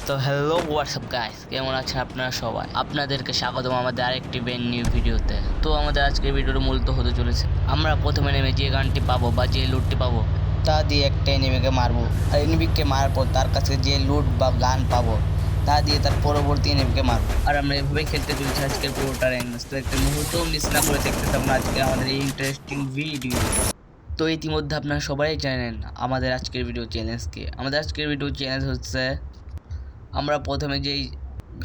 তো hello WhatsApp guys, কেমন আছেন আপনারা সবাই? আপনাদেরকে স্বাগতম আমাদের আরেকটি ব্র্যান্ড নিউ ভিডিওতে। তো আমাদের আজকের ভিডিওটা মূলত হতে চলেছে, আমরা প্রথমে নেমে যে গানটি পাবো বা যে লুটটি পাবো তা দিয়ে একটা এনিমিকে মারবো, আর এনিমিকে মারার পর তার কাছে যে লুট বা গান পাবো তা দিয়ে তার পরবর্তী এনিমিকে মারবো। আর আমরা এভাবেই খেলতে চলেছি আজকের পুরোটা র্যাঙ্ক ম্যাচ। তো একটা মুহূর্তও মিস না করে দেখতে থাকুন আজকে আমাদের এই ইন্টারেস্টিং ভিডিও। তো ইতিমধ্যে আপনারা সবাই জানেন আমাদের আজকের ভিডিও চ্যালেঞ্জকে। আমাদের আজকের ভিডিও চ্যালেঞ্জ হচ্ছে, আমরা প্রথমে যেই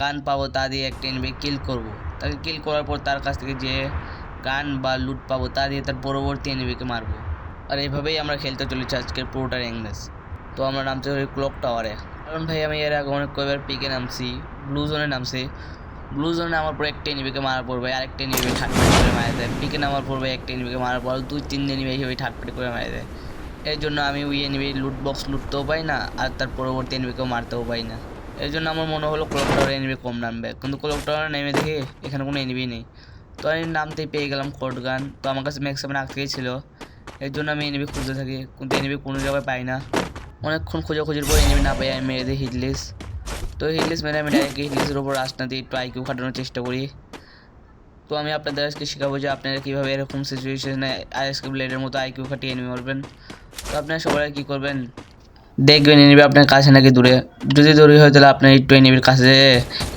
গান পাবো তা দিয়ে একটা এনিমি কিল করব। তাকে কিল করার পর তার কাছ থেকে যে গান বা লুট পাবো তা দিয়ে তার পরবর্তী এনিমিকে মারবো। আর এইভাবেই আমরা খেলতে চলেছি আজকের পুরোটা র্যাঙ্ক ম্যাচ। তো আমরা নামতে হই ক্লক টাওয়ারে, কারণ ভাই আমি এর আগে অনেক কয়েকবার পিকে নামছি, ব্লু জোনে নামছি। ব্লু জোনে আমার পর একটা এনিমিকে মারার পর ভাই আরেকটা এনিমি ঠাটপাটি করে মারা দেয়। পিকে নামার পর ভাই একটা এনিমিকে মারার পর দুই তিন এনিমি ওই ঠাটপাটি করে মারা দেয়। এর জন্য আমি ওই এনিমির লুট বক্স লুটতেও পাই না, আর তার পরবর্তী এনিমিকেও মারতেও পাই না। এর জন্য আমার মনে হলো ক্লক টাওয়ারে এনিমি কম নামবে, কিন্তু ক্লক টাওয়ারে নেমে দেখি এখানে কোনো এনিমি নেই। তো আমি নামতেই পেয়ে গেলাম কোড গান। তো আমার কাছে ম্যাক্সিমাম আগ থেকেই ছিল, এর জন্য আমি এনিমি খুঁজতে থাকি, কিন্তু এনিমি কোনো জায়গায় পাই না। অনেকক্ষণ খোঁজাখুঁজির পর এনিমি না পাই আমি মেরে দিই হিটলিস। তো হিটলিস মেরে আমি ডাইরেক্ট হিটলিসের উপর আসনা দিয়ে একটু আইকিউ খাটানোর চেষ্টা করি। তো আমি আপনাদের আজকে শেখাবো যে আপনারা কীভাবে এরকম সিচুয়েশনে আইএসকে ব্লেডের মতো আইকিউ খাটিয়ে এনিমি মারবেন। তো আপনারা সবাই কী করবেন, দেখবেন এনিমি আপনার কাছে নাকি দূরে। যদি দূরে হয় তাহলে আপনার একটু এনিমির কাছে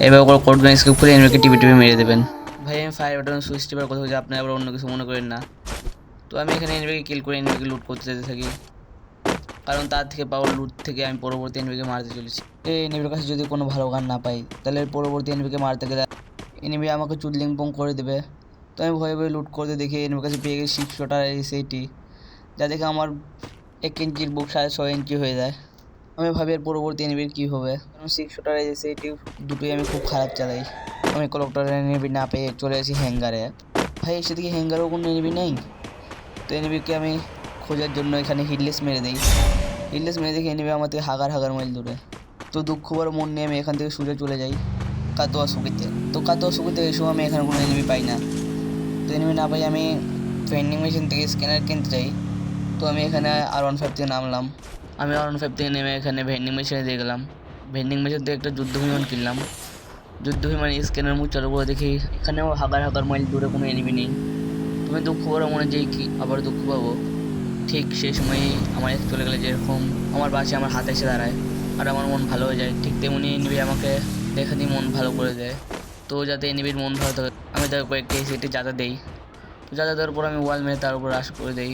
এভাবে করে কোড গান স্কিপ করে এনিমিকে টিপি টিপি মেরে দেবেন। ভাই আমি ফায়ার বাটন সুইচ টিপার কথা বলছি, আপনি আবার অন্য কিছু মনে করেন না। তো আমি এখানে এনিমিকে কিল করে এনিমিকে লুট করতে যেতে থাকি, কারণ তার থেকে পাওয়ার লুট থেকে আমি পরবর্তী এনিমিকে মারতে চলেছি। এই এনিমির কাছে যদি কোনো ভালো গান না পাই তাহলে পরবর্তী এনিমিকে মারতে গেলে এনিমি আমাকে চুদলিং পং করে দেবে। তো আমি ভয়ে ভয়ে লুট করতে দেখি এনিমির কাছে পেয়ে গেছি 6 শটার সেইটি, যা দেখে আমার 1 ইঞ্চির বুক 6.5 ইঞ্চি হয়ে যায়। আমি ভাবি এর পরবর্তী এনিমির কী হবে, কারণ 6 শটার সেইটি দুটোই আমি খুব খারাপ চালাই। আমি কলকটার এনিমি না পেয়ে চলে আসি হ্যাঙ্গারে। ভাই এসে দেখি হ্যাঙ্গারেও কোনো এনিমি নেই। তো এনিমিকে আমি খোঁজার জন্য এখানে হিটলেস মেরে দিই। হিটলেস মেরে দেখি এনিমি আমার থেকে হাগার হাগার মাইল দূরে। তো দুঃখ বড় মন নিয়ে আমি এখান থেকে সুরে চলে যাই কাতোয়া সুকিতে। তো কাতোয়া সুকিতে এই সময় আমি এখানে কোনো এনিমি পাই না। তো এনিমি না পাই আমি ভেন্ডিং মেশিন থেকে স্ক্যানার কিনতে চাই। তো আমি এখানে R15 থেকে নামলাম। আমি R15 থেকে নেমে এখানে ভেন্ডিং মেশিনে দিয়ে গেলাম। ভেন্ডিং মেশিন থেকে একটা যুদ্ধ বিমান কিনলাম। যুদ্ধ বিমান স্ক্যানের মুখ চালু করে দেখি এখানেও হাগার হাগার মাইল দূরে কোনো এনিমি নেই। তুমি দুঃখ করে মনে যেই কি আবার দুঃখ পাবো, ঠিক সেই সময়ই আমার চলে গেলে যেরকম আমার বাসে আমার হাতে এসে দাঁড়ায় আর আমার মন ভালো হয়ে যায়, ঠিক তেমনি এনিমি আমাকে দেখা দিয়ে মন ভালো করে দেয়। তো যাতে এনিমির মন ভালো থাকে আমি তাকে কয়েকটি সেটি যাতা দেই। তো যাতা দেওয়ার পর আমি ওয়াল মেরে তার উপর আশ করে দেই।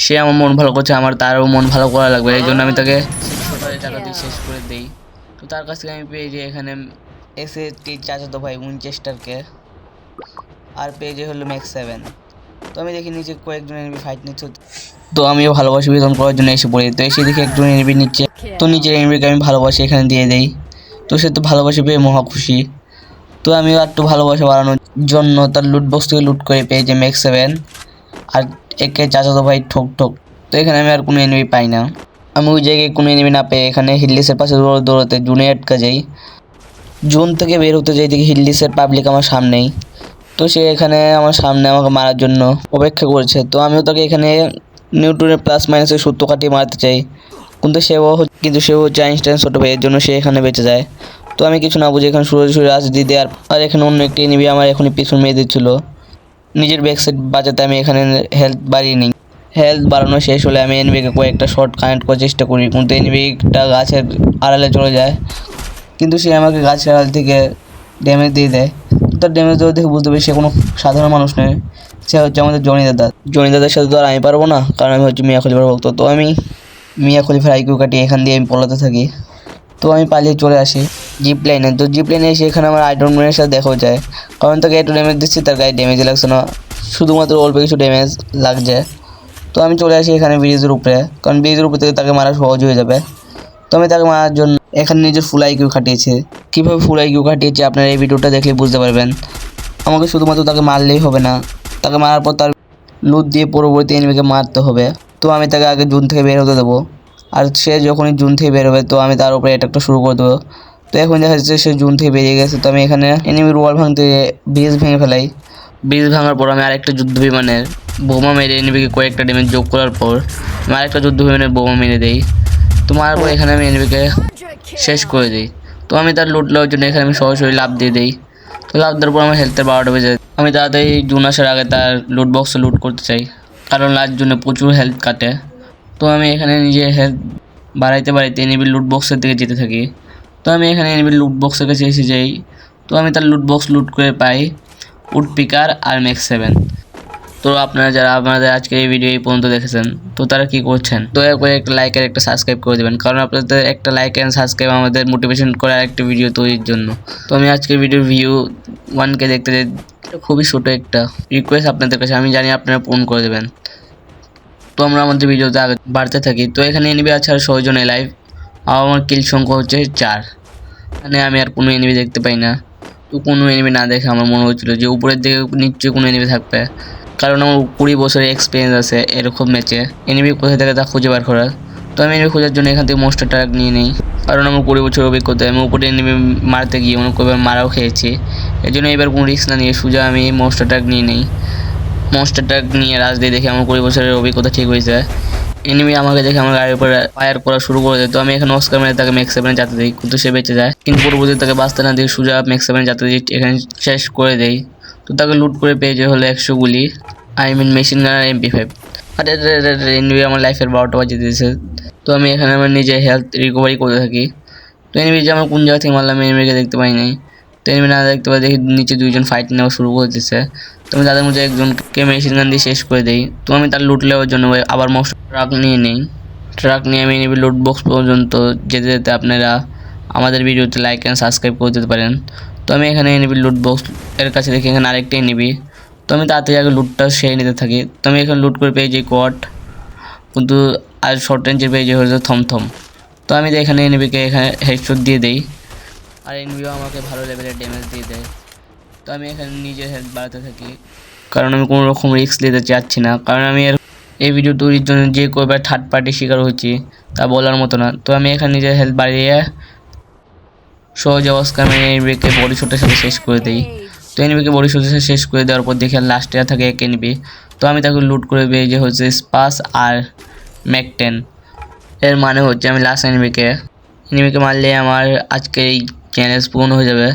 সে আমার মন ভালো করছে, আমার তারও মন ভালো করা লাগবে, এই জন্য আমি তাকে 600 টাকা দিয়ে শেষ করে দিই। তো তার কাছ থেকে আমি পেয়ে যাই এখানে এসএ চাচাতো ভাই উইনচেস্টারকে, আর পেয়ে যাই হলো ম্যাক্স 7। তো আমি দেখি নিচে কয়েকজন এনিমি ফাইট নিচ্ছে, তো আমিও ভালোবাসি বিতরণ করার জন্য এসে পড়ি। তো এসে দেখি একজন এনিমি নিচ্ছে, তো নিচের এনিমিকে আমি ভালোবাসি এখানে দিয়ে দেই। তো সে তো ভালোবাসি পেয়ে মহা খুশি। তো আমিও একটু ভালোবাসা বাড়ানোর জন্য তার লুট বক্স থেকে লুট করে পেয়ে যে ম্যাক্স 7 আর একে চাচাতো ভাই ঠোক ঠোক। তো এখানে আমি আর কোনো এনিমি পাই না। আমি ওই জায়গায় কোনো এনিমি না পেয়ে এখানে হিল্লিসের পাশে দৌড়াতে জুনে আটকা যাই। জোন থেকে বের হতে যাই দেখি হিল্লিসের পাবলিক আমার সামনেই। তো সে এখানে আমার সামনে আমাকে মারার জন্য অপেক্ষা করছে। তো আমিও তাকে এখানে নিউটনের প্লাস মাইনাসের সূত্র কাটিয়ে মারতে চাই, কিন্তু সেও হচ্ছে আইনস্টাইন ছোটো ভাই, এর জন্য সে এখানে বেঁচে যায়। তো আমি কিছু না বুঝে এখানে সুরে রাজ দিয়ে দেয়, আর এখানে অন্য একটি এনিমি আমার এখনই পিছন মেরে দিচ্ছিল। নিজের ব্যাক সাইড বাঁচাতে আমি এখানে হেলথ বাড়িয়ে নিই। হেলথ বাড়ানো শেষ হলে আমি এনিমিকে কয়েকটা শর্ট কানেক্ট করার চেষ্টা করি, কিন্তু এনিমিটা গাছের আড়ালে চলে যায়, কিন্তু সে আমাকে গাছের আড়াল থেকে ড্যামেজ দিয়ে দেয়। তার ড্যামেজ দেওয়া দেখে বুঝতে পারি সে কোনো সাধারণ মানুষ নয়, সে হচ্ছে আমাদের জনি দাদা। জনি দাদার সাথে তো আর আমি পারবো না, কারণ আমি হচ্ছে মিয়া খলিফার ভক্ত। তো আমি মিয়া খলিফার আইকিউ কাটিয়ে এখান দিয়ে আমি পলাতে থাকি। তো আমি পালিয়ে চলে আসি জিপ লাইনে। তো জিপ লাইনে এসে এখানে আমার আইরন ম্যানের সাথে দেখাও যায়, কারণ তাকে একটু ড্যামেজ দিচ্ছি, তার গায়ে ড্যামেজ লাগছে না, শুধুমাত্র অল্প কিছু ড্যামেজ লাগছে। তো আমি চলে আসি এখানে ব্রিজের উপরে, কারণ ব্রিজের উপর থেকে তাকে মারা সহজ হয়ে যাবে। তো আমি তাকে মারার জন্য এখানে নিজের ফুল আইকিউ খাটিয়েছে। কীভাবে ফুল আইকিউ খাটিয়েছে আপনারা এই ভিডিওটা দেখলে বুঝতে পারবেন। আমাকে শুধুমাত্র তাকে মারলেই হবে না, তাকে মারার পর তার লুট দিয়ে পরবর্তী এনিমিকে মারতে হবে। তো আমি তাকে আগে জুন থেকে বের হতে দেবো, আর সে যখনই জুন থেকে বের হবে তো আমি তার উপরে অ্যাটাকটা শুরু করে দেবো। তো এখন দেখা যাচ্ছে সে জুন থেকে বেরিয়ে গেছে। তো আমি এখানে এনিমির ওয়াল ভাঙতে ব্রিজ ভেঙে ফেলাই। ব্রিজ ভাঙার পর আমি আরেকটা যুদ্ধ বিমানের বোমা মেরে এনিমিকে কয়েকটা ড্যামেজ যোগ করার পর আমি আরেকটা যুদ্ধ বিমানের বোমা মেরে দেই। তো মারার পর এখানে আমি এনিমিকে শেষ করে দিই। তো আমি তার লুট লওয়ার জন্য এখানে আমি সরাসরি লাভ দিয়ে দিই। তো লাভ দেওয়ার পর আমার হেলথের 12টা বেজে যায়। আমি তাড়াতাড়ি জুন আসার আগে তার লুট বক্সে লুট করতে চাই, কারণ লাস্ট জন্য প্রচুর হেলথ কাটে। তো আমি এখানে নিজে হেলথ বাড়াইতে বাড়াইতে এনিমির লুট বক্সের দিকে যেতে থাকি। তো আমি এখানে এনিমির লুট বক্সের কাছে এসে যাই। তো আমি তার লুট বক্স লুট করে পাই উড পিকার আর ম্যাক্স 7। তো আপনারা যারা আমাদের আজকে এই ভিডিও এই পর্যন্ত দেখেছেন, তো তারা কি করছেন, দয়া করে একটা লাইক আর একটা সাবস্ক্রাইব করে দেবেন, কারণ আপনাদের একটা লাইক অ্যান্ড সাবস্ক্রাইব আমাদের মোটিভেশন করে আরেকটা ভিডিও তৈরির জন্য। তো আমি আজকের ভিডিওর ভিউ 1K দেখতে চাই। খুবই ছোটো একটা রিকোয়েস্ট আপনাদের কাছে, আমি জানি আপনারা পূরণ করে দেবেন। তো আমরা আমাদের ভিডিওতে আগে বাড়তে থাকি। তো এখানে এনিমি আছে আর 6 জন লাইভ, আর আমার কিল সংখ্যা হচ্ছে 4। মানে আমি আর কোনো এনিমি দেখতে পাই না। তো কোনো এনিমি না দেখে আমার মনে হচ্ছিল যে উপরের দিকে নিশ্চয়ই কোনো এনিমি থাকবে, কারণ আমার 20 বছরের এক্সপিরিয়েন্স আছে এরকম ম্যাচে এনিমি কোথায় থাকে তা খুঁজে বার করার। তো আমি এনিমি খোঁজার জন্য এখান থেকে মনস্টার ট্রাক নিয়ে নিই, কারণ আমার 20 বছরের অভিজ্ঞতা। আমি উপরে এনিমি মারতে গিয়ে অনেক কয়েকবার মারাও খেয়েছি, এর জন্য এবার কোনো রিস্ক না নিয়ে সোজা আমি মনস্টার ট্রাক নিয়ে নিই। মনস্টার ট্রাক নিয়ে রাজ দিয়ে দেখে আমার 20 বছরের অভিজ্ঞতা ঠিক হয়েছে। এনিমি আমাকে দেখে আমার গাড়ির উপরে ফায়ার করা শুরু করে দেয়। তো আমি এখানে অস্কার মেরে তাকে ম্যাক্স 7 যাতে দিই, কিন্তু সে বেঁচে যায়। কিন্তু পরবর্তীতে তাকে বাঁচতে না দিয়ে সোজা ম্যাক্স 7 যাতে দিই, এখানে শেষ করে দেই। তো তাকে লুট করে পেয়ে যে হলো 100 গুলি, মেশিন গান আর MP5। আর এনিমি আমার লাইফের 12টা বাজিয়ে দিয়েছে। তো আমি এখানে আমার নিজে হেলথ রিকভারি করতে থাকি। তো এনিমি যে আমার কোন জায়গা থেকে মারলাম এনিমিকে দেখতে পাই নাই। তো এনিমি না দেখতে পাই দেখি নিচে 2 জন ফাইট নেওয়া শুরু করে দিচ্ছে। তো আমি তাদের মধ্যে একজনকে মেশিন গান দিয়ে শেষ করে দিই। তো আমি তার লুট নেওয়ার জন্য আবার মনস্টার ট্রাক নিয়ে নিই। ট্রাক নিয়ে আমি এনিমি লুট বক্স পর্যন্ত যেতে যেতে আপনারা আমাদের ভিডিওতে লাইক অ্যান্ড সাবস্ক্রাইব করে দিতে পারেন। তো আমি এখানে এনিমি লুট বক্স এর কাছে দেখি এখানে আরেকটা এনিমি। তো আমি তাড়াতাড়ি আগে লুটটা সেরে নিতে থাকি। তো আমি এখানে লুট করে পেয়ে যাই কোয়াড, কিন্তু আর শর্ট রেঞ্জের পেয়ে যাই হচ্ছে থমথম। তো আমি এখানে এনিমিকে এখানে হেডশট দিয়ে দেই, আর এনিমিও আমাকে ভালো লেভেলের ড্যামেজ দিয়ে দেয়। তো আমি এখানে নিজের হেলথ বাড়াতে থাকি, কারণ আমি কোনো রকম রিস্ক নিতে চাচ্ছি না, কারণ আমি এই ভিডিও তৈরির জন্য যে কয়বার থার্ড পার্টি শিকার হয়েছি তা বলার মতো না। তো আমি এখানে নিজের হেলথ বাড়িয়ে সহজে অস্কার মেরে এনিমিকে বডি শটের সাথে শেষ করে দিই। তো এনিমিকে বডি শটের সাথে শেষ করে দেওয়ার পর দেখে লাস্টে থাকে এক এনিমি। তো আমি তাকে লুট করে পেয়ে যে হচ্ছে স্পাস আর ম্যাক 10। এর মানে হচ্ছে আমি লাস্ট এনিমিকে মারলে আমার আজকে এই চ্যালেঞ্জ পূর্ণ হয়ে যাবে।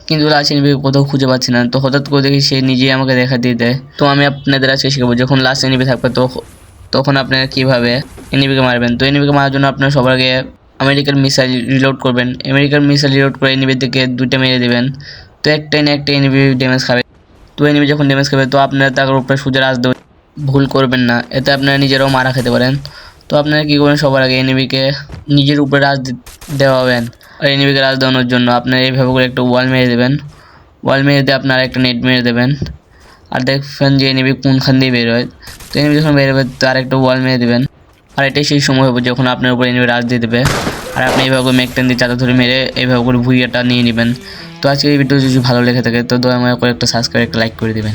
কিন্তু লাস্ট এনিমিকে কোথাও খুঁজে পাচ্ছি না। তো হঠাৎ করে দেখি সে নিজেই আমাকে দেখা দিয়ে দেয়। তো আমি আপনাদের আজকে শেখাবো যখন লাস্ট এনিমি থাকবে তখন আপনারা কীভাবে এনিমিকে মারবেন। তো এনিমিকে মারার জন্য আপনারা সবার আগে আমেরিকার মিসাইল রিলোড করবেন। আমেরিকার মিসাইল রিলোড করে এনিমির দিকে 2টা মেরে দেবেন। তো একটা এনিমি ড্যামেজ খাবে। তো এনিমি যখন ড্যামেজ খাবে তো আপনারা তার উপরে সোজা রাজ দেবেন, ভুল করবেন না, এতে আপনারা নিজেরাও মারা খেতে পারেন। তো আপনারা কী করবেন, সবার আগে এনিমিকে নিজের উপরে রাজ দেওয়াবেন। আর এনিমিকে রাজ দেওয়ানোর জন্য আপনারা এইভাবে করে একটা ওয়াল মেরে দেবেন। ওয়াল মেরে দিয়ে আপনারা একটা নেট মেরে দেবেন, আর দেখবেন যে এনিমি কোনখান দিয়ে বের হয়। তো এনিমি যখন বেরোবে তার একটা ওয়াল মেরে দেবেন। আর এটাই সেই সময় হবে যখন আপনার উপর এনিমি রাজ দিয়ে দেবে, আর আপনি এইভাবে করে ম্যাক 10 দিয়ে চাতা ধরে মেরে এইভাবে করে ভুইয়াটা নিয়ে নেবেন। তো আজকে এই ভিডিও যদি ভালো লেগে থাকে তো দয়া করে একটা সাবস্ক্রাইব একটা লাইক করে দেবেন।